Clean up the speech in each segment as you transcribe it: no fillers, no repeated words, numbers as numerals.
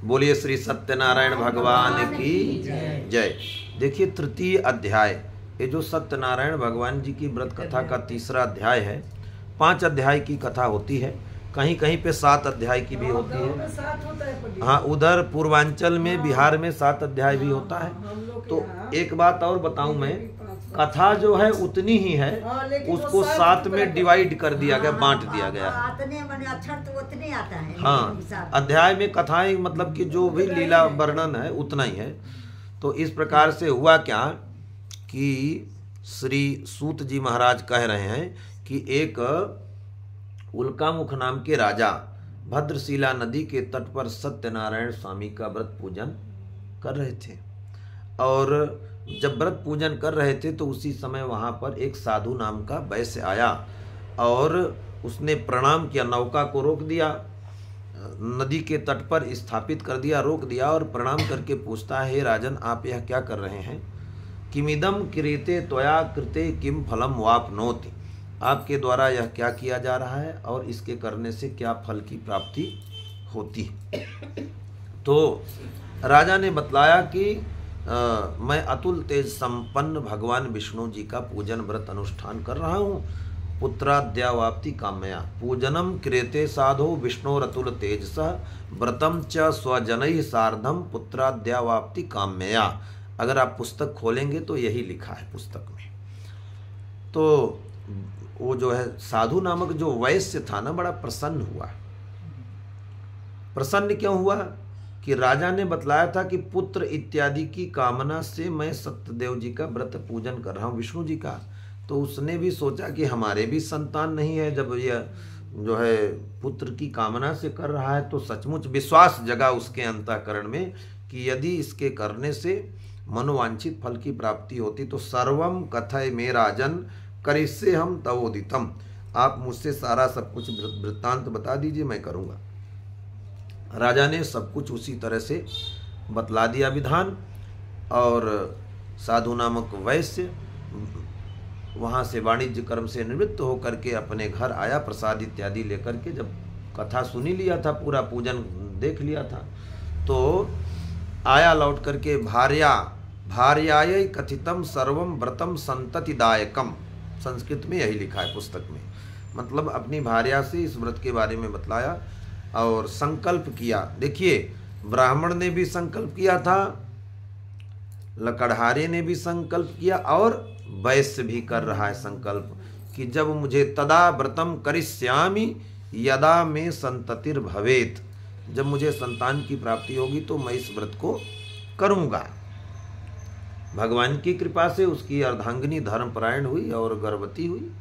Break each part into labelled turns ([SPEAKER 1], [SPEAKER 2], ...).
[SPEAKER 1] बोलिए श्री सत्यनारायण भगवान की जय। देखिए तृतीय अध्याय, ये जो सत्यनारायण भगवान जी की व्रत कथा का तीसरा अध्याय है। 5 अध्याय की कथा होती है, कहीं कहीं पे 7 अध्याय की भी होती है। हाँ, उधर पूर्वांचल में बिहार में 7 अध्याय भी होता है। तो एक बात और बताऊं मैं, कथा जो है उतनी ही है, उसको 7 में डिवाइड कर दिया गया, बांट दिया गया है। हाँ, अध्याय में कथाएं मतलब कि जो भी लीला वर्णन है उतना ही है। तो इस प्रकार से हुआ क्या कि श्री सूत जी महाराज कह रहे हैं कि एक उल्कामुख नाम के राजा भद्रशिला नदी के तट पर सत्यनारायण स्वामी का व्रत पूजन कर रहे थे। और जब व्रत पूजन कर रहे थे तो उसी समय वहाँ पर एक साधु नाम का वैश्य आया और उसने प्रणाम किया, नौका को रोक दिया, नदी के तट पर स्थापित कर दिया, रोक दिया और प्रणाम करके पूछता है, हे राजन आप यह क्या कर रहे हैं? किमिदम क्रियते त्वया कृते किम फलम वाप्नोति, आपके द्वारा यह क्या किया जा रहा है और इसके करने से क्या फल की प्राप्ति होती है? तो राजा ने बतलाया कि मैं अतुल तेज संपन्न भगवान विष्णु जी का पूजन व्रत अनुष्ठान कर रहा हूँ। पुत्राद्यावाप्ति कामया पूजनम क्रियते साधो विष्णोरतुल तेजस व्रतम च स्वजनैः सार्धम पुत्राद्यावाप्ति कामया। अगर आप पुस्तक खोलेंगे तो यही लिखा है पुस्तक में। तो वो जो है साधु नामक जो वैश्य था ना, बड़ा प्रसन्न हुआ। प्रसन्न क्यों हुआ कि राजा ने बतलाया था कि पुत्र इत्यादि की कामना से मैं सत्यदेव जी का व्रत पूजन कर रहा हूँ, विष्णु जी का। तो उसने भी सोचा कि हमारे भी संतान नहीं है, जब यह जो है पुत्र की कामना से कर रहा है तो सचमुच विश्वास जगा उसके अंतःकरण में कि यदि इसके करने से मनोवांछित फल की प्राप्ति होती तो सर्वम कथय मे राजन करिष्ये हम तवोदितम, आप मुझसे सारा सब कुछ वृत्तांत बता दीजिए, मैं करूँगा। राजा ने सब कुछ उसी तरह से बतला दिया विधान। और साधु नामक वैश्य वहाँ से वाणिज्य कर्म से निवृत्त होकर के अपने घर आया, प्रसाद इत्यादि लेकर के। जब कथा सुनी लिया था, पूरा पूजन देख लिया था, तो आया लौट करके भार्यायै कथितम सर्वम व्रतम संततिदायकम, संस्कृत में यही लिखा है पुस्तक में। मतलब अपनी भार्या से इस व्रत के बारे में बतलाया और संकल्प किया। देखिए ब्राह्मण ने भी संकल्प किया था, लकड़हारे ने भी संकल्प किया और वैश्य भी कर रहा है संकल्प कि जब मुझे तदा व्रतम करिष्यामि यदा में संततिर भवेत, जब मुझे संतान की प्राप्ति होगी तो मैं इस व्रत को करूँगा। भगवान की कृपा से उसकी अर्धांगिनी धर्मपरायण हुई और गर्भवती हुई।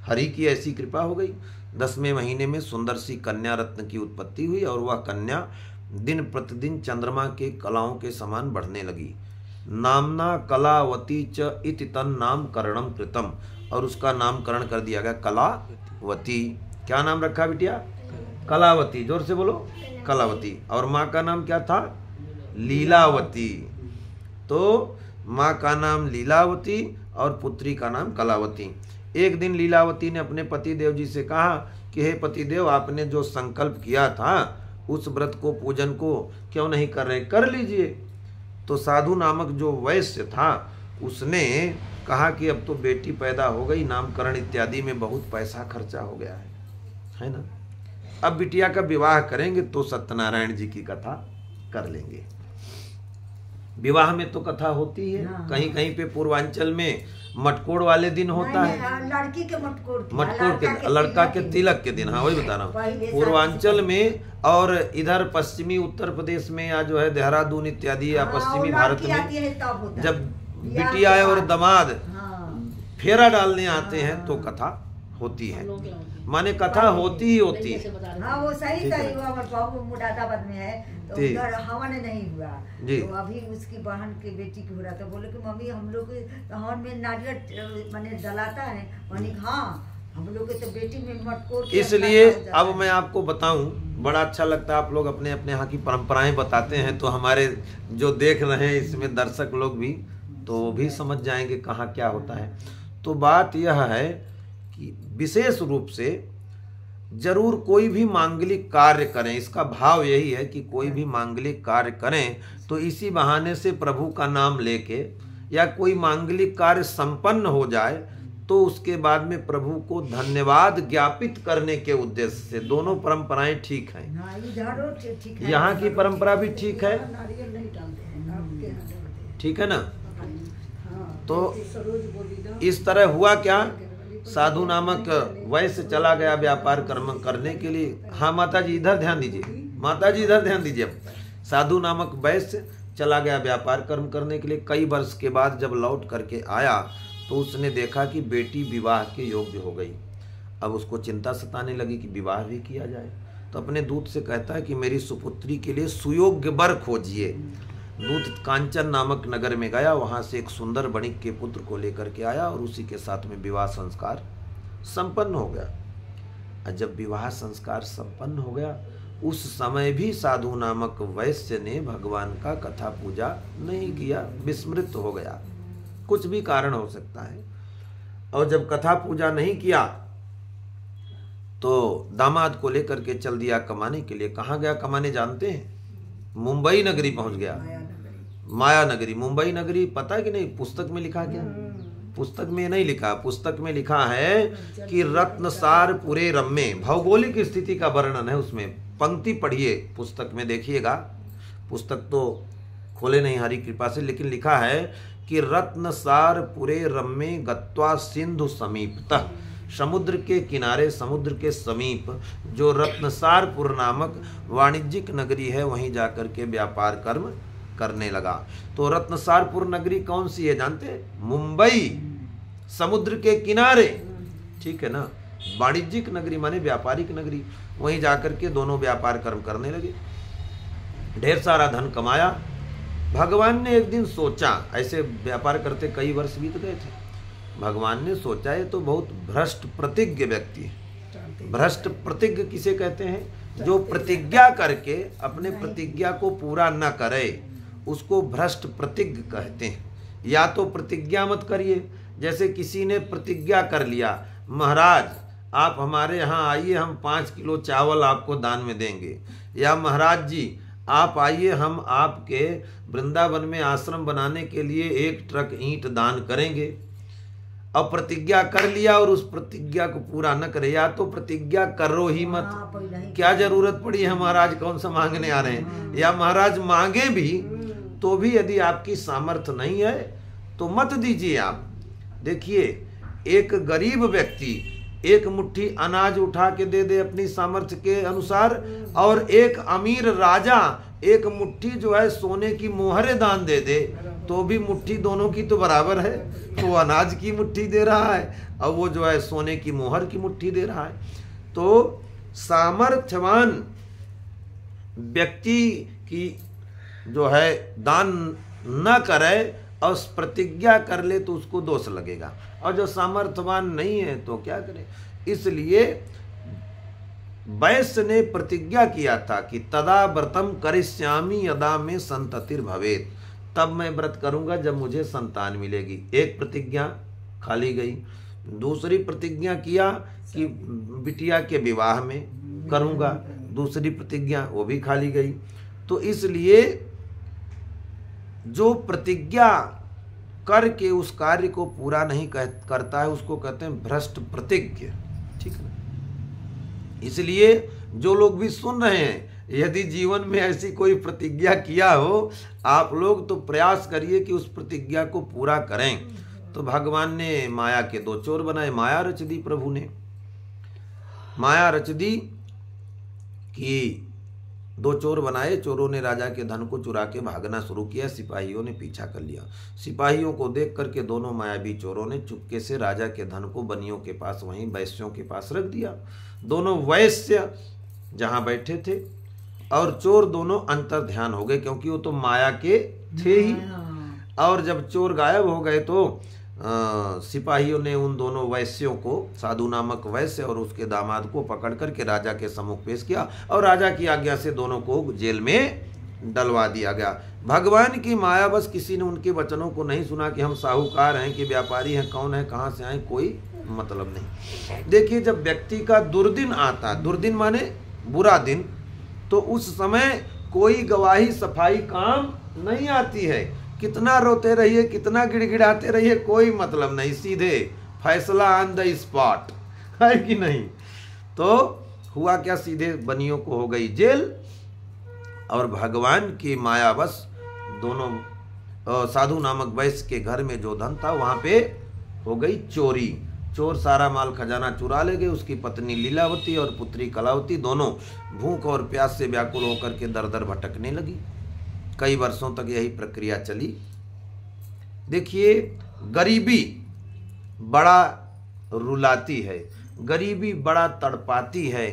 [SPEAKER 1] हरि की ऐसी कृपा हो गई। 10वें महीने में सुंदर सी कन्या रत्न की उत्पत्ति हुई और वह कन्या दिन प्रतिदिन चंद्रमा के कलाओं के समान बढ़ने लगी। नामना कलावती च इति तन नामकरणम कृतम, और उसका नामकरण कर दिया गया कलावती। क्या नाम रखा बिटिया? कलावती। जोर से बोलो, कलावती। और माँ का नाम क्या था? लीलावती। तो माँ का नाम लीलावती और पुत्री का नाम कलावती। एक दिन लीलावती ने अपने पतिदेव जी से कहा कि हे पतिदेव, आपने जो संकल्प किया था उस व्रत को, पूजन को क्यों नहीं कर रहे? कर लीजिए। तो साधु नामक जो वैश्य था उसने कहा कि अब तो बेटी पैदा हो गई, नामकरण इत्यादि में बहुत पैसा खर्चा हो गया है ना, अब बिटिया का विवाह करेंगे तो सत्यनारायण जी की कथा कर लेंगे। विवाह में तो कथा होती है। हाँ। कहीं कहीं पे पूर्वांचल में मटकोड़ वाले दिन होता है,
[SPEAKER 2] लड़की के मटकोड़
[SPEAKER 1] के लड़का के तिलक के दिन। हाँ, वही बता रहा हूँ पूर्वांचल में। और इधर पश्चिमी उत्तर प्रदेश में या जो है देहरादून इत्यादि या पश्चिमी भारत में जब बिटिया और दामाद फेरा डालने आते हैं तो कथा होती है, माने कथा होती ही होती है।
[SPEAKER 2] हाँ, वो सही था। वो मुरादाबाद में है तो उधर हवन नहीं हुआ तो अभी उसकी बहन की बेटी की हो रहा था। बोले कि मम्मी हम लोग हवन में नारियल माने डलाता है। मैंने हाँ, हम लोग के तो बेटी में मटकोर।
[SPEAKER 1] इसलिए अब मैं आपको बताऊं, बड़ा अच्छा लगता है आप लोग अपने अपने यहाँ की परंपराएं बताते हैं, तो हमारे जो देख रहे हैं इसमें दर्शक लोग भी तो भी समझ जाएंगे कहाँ क्या होता है। तो बात यह है कि विशेष रूप से जरूर कोई भी मांगलिक कार्य करें, इसका भाव यही है कि कोई भी मांगलिक कार्य करें तो इसी बहाने से प्रभु का नाम लेके, या कोई मांगलिक कार्य संपन्न हो जाए तो उसके बाद में प्रभु को धन्यवाद ज्ञापित करने के उद्देश्य से। दोनों परंपराएं ठीक हैं, यहाँ की परंपरा भी ठीक है, ठीक है ना। तो इस तरह हुआ क्या, साधु नामक वैश्य चला गया व्यापार कर्म करने के लिए। हाँ माता जी इधर ध्यान दीजिए, माता जी इधर ध्यान दीजिए। साधु नामक वैश्य चला गया व्यापार कर्म करने के लिए। कई वर्ष के बाद जब लौट करके आया तो उसने देखा कि बेटी विवाह के योग्य हो गई। अब उसको चिंता सताने लगी कि विवाह भी किया जाए। तो अपने दूत से कहता है कि मेरी सुपुत्री के लिए सुयोग्य वर खोजिए। दूत कांचन नामक नगर में गया, वहाँ से एक सुंदर वणिक के पुत्र को लेकर के आया और उसी के साथ में विवाह संस्कार संपन्न हो गया। और जब विवाह संस्कार संपन्न हो गया उस समय भी साधु नामक वैश्य ने भगवान का कथा पूजा नहीं किया, विस्मृत हो गया, कुछ भी कारण हो सकता है। और जब कथा पूजा नहीं किया तो दामाद को लेकर के चल दिया कमाने के लिए। कहाँ गया कमाने जानते हैं? मुंबई नगरी पहुंच गया, माया नगरी। मुंबई नगरी पता है कि नहीं? पुस्तक में लिखा क्या? पुस्तक में नहीं लिखा, पुस्तक में लिखा है कि रत्नसार पुरे रम्मे। भौगोलिक स्थिति का वर्णन है उसमें, पंक्ति पढ़िए पुस्तक में, देखिएगा। पुस्तक तो खोले नहीं हरि कृपा से, लेकिन लिखा है कि रत्नसार पुरे रम्मे गत्वा सिंधु समीपतः। समुद्र के किनारे, समुद्र के समीप जो रत्नसारपुर नामक वाणिज्यिक नगरी है, वहीं जाकर के व्यापार कर्म करने लगा। तो रत्नसारपुर नगरी कौन सी है जानते हैं? मुंबई, समुद्र के किनारे, ठीक है ना। वाणिज्यिक नगरी माने व्यापारिक नगरी। वहीं जाकर के दोनों व्यापार कर्म करने लगे, ढेर सारा धन कमाया। भगवान ने एक दिन सोचा, ऐसे व्यापार करते कई वर्ष बीत गए थे। भगवान ने सोचा ये तो बहुत भ्रष्ट प्रतिज्ञ व्यक्ति है। भ्रष्ट प्रतिज्ञ किसे कहते हैं? जो प्रतिज्ञा करके अपने प्रतिज्ञा को पूरा न करे, उसको भ्रष्ट प्रतिज्ञ कहते हैं। या तो प्रतिज्ञा मत करिए, जैसे किसी ने प्रतिज्ञा कर लिया, महाराज आप हमारे यहाँ आइए, हम 5 किलो चावल आपको दान में देंगे, या महाराज जी आप आइए, हम आपके वृंदावन में आश्रम बनाने के लिए 1 ट्रक ईंट दान करेंगे। अब प्रतिज्ञा कर लिया और उस प्रतिज्ञा को पूरा न करे, या तो प्रतिज्ञा करो ही मत, क्या जरूरत पड़ी है महाराज कौन सा मांगने आ रहे हैं, या महाराज मांगे भी तो भी यदि आपकी सामर्थ्य नहीं है तो मत दीजिए आप। देखिए एक गरीब व्यक्ति एक मुट्ठी अनाज उठा के दे दे अपनी सामर्थ्य के अनुसार, और एक अमीर राजा एक मुट्ठी जो है सोने की मोहरें दान दे दे, तो भी मुट्ठी दोनों की तो बराबर है। वो अनाज की मुट्ठी दे रहा है और वो जो है सोने की मोहर की मुट्ठी दे रहा है। तो सामर्थ्यवान व्यक्ति की जो है दान न करे और प्रतिज्ञा कर ले तो उसको दोष लगेगा, और जो सामर्थ्यवान नहीं है तो क्या करे। इसलिए वैश्य ने प्रतिज्ञा किया था कि तदा व्रतम करिष्यामि यदा में संततिर भवेत, तब मैं व्रत करूंगा जब मुझे संतान मिलेगी। एक प्रतिज्ञा खाली गई। दूसरी प्रतिज्ञा किया कि बिटिया के विवाह में करूंगा, दूसरी प्रतिज्ञा वो भी खाली गई। तो इसलिए जो प्रतिज्ञा करके उस कार्य को पूरा नहीं करता है उसको कहते हैं भ्रष्ट प्रतिज्ञ, ठीक है। इसलिए जो लोग भी सुन रहे हैं, यदि जीवन में ऐसी कोई प्रतिज्ञा किया हो आप लोग, तो प्रयास करिए कि उस प्रतिज्ञा को पूरा करें। तो भगवान ने माया के 2 चोर बनाए, माया रच दी। प्रभु ने माया रच दी कि 2 चोर बनाए। चोरों ने राजा के धन को चुरा के भागना शुरू किया, सिपाहियों ने पीछा कर लिया। सिपाहियों को देख करके दोनों मायावी चोरों ने चुपके से राजा के धन को बनियों के पास, वहीं वैश्यों के पास रख दिया। दोनों वैश्य जहां बैठे थे और चोर दोनों अंतर ध्यान हो गए, क्योंकि वो तो माया के थे ही। और जब चोर गायब हो गए तो सिपाहियों ने उन दोनों वैश्यों को, साधु नामक वैश्य और उसके दामाद को पकड़ करके राजा के सम्मुख पेश किया, और राजा की आज्ञा से दोनों को जेल में डलवा दिया गया। भगवान की माया, बस किसी ने उनके वचनों को नहीं सुना कि हम साहूकार हैं कि व्यापारी हैं, कौन है कहाँ से आए, कोई मतलब नहीं। देखिए, जब व्यक्ति का दुर्दिन आता, दुर्दिन माने बुरा दिन, तो उस समय कोई गवाही सफाई काम नहीं आती है। कितना रोते रहिए, कितना गिड़गिड़ाते रहिए, कोई मतलब नहीं, सीधे फैसला ऑन द स्पॉट, है कि नहीं। तो हुआ क्या, सीधे बनियों को हो गई जेल, और भगवान की मायावश दोनों साधु नामक वैश्य के घर में जो धन था वहां पे हो गई चोरी। चोर सारा माल खजाना चुरा ले गए। उसकी पत्नी लीलावती और पुत्री कलावती दोनों भूख और प्यास से व्याकुल होकर के दर दर भटकने लगी। कई वर्षों तक यही प्रक्रिया चली। देखिए, गरीबी बड़ा रुलाती है, गरीबी बड़ा तड़पाती है,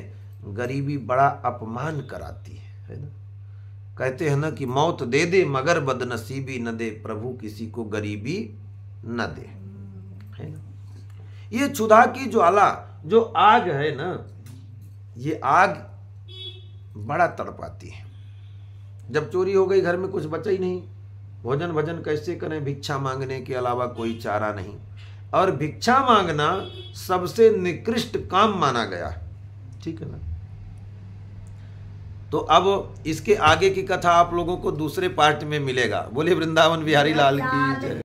[SPEAKER 1] गरीबी बड़ा अपमान कराती है ना। कहते हैं ना कि मौत दे दे मगर बदनसीबी न दे, प्रभु किसी को गरीबी न दे, है ना। ये क्षुधा की ज्वाला जो आग है ना, ये आग बड़ा तड़पाती है। जब चोरी हो गई, घर में कुछ बचा ही नहीं, भोजन भजन कैसे करें, भिक्षा मांगने के अलावा कोई चारा नहीं। और भिक्षा मांगना सबसे निकृष्ट काम माना गया, ठीक है ना। तो अब इसके आगे की कथा आप लोगों को दूसरे पार्ट में मिलेगा। बोले वृंदावन बिहारी लाल की जय।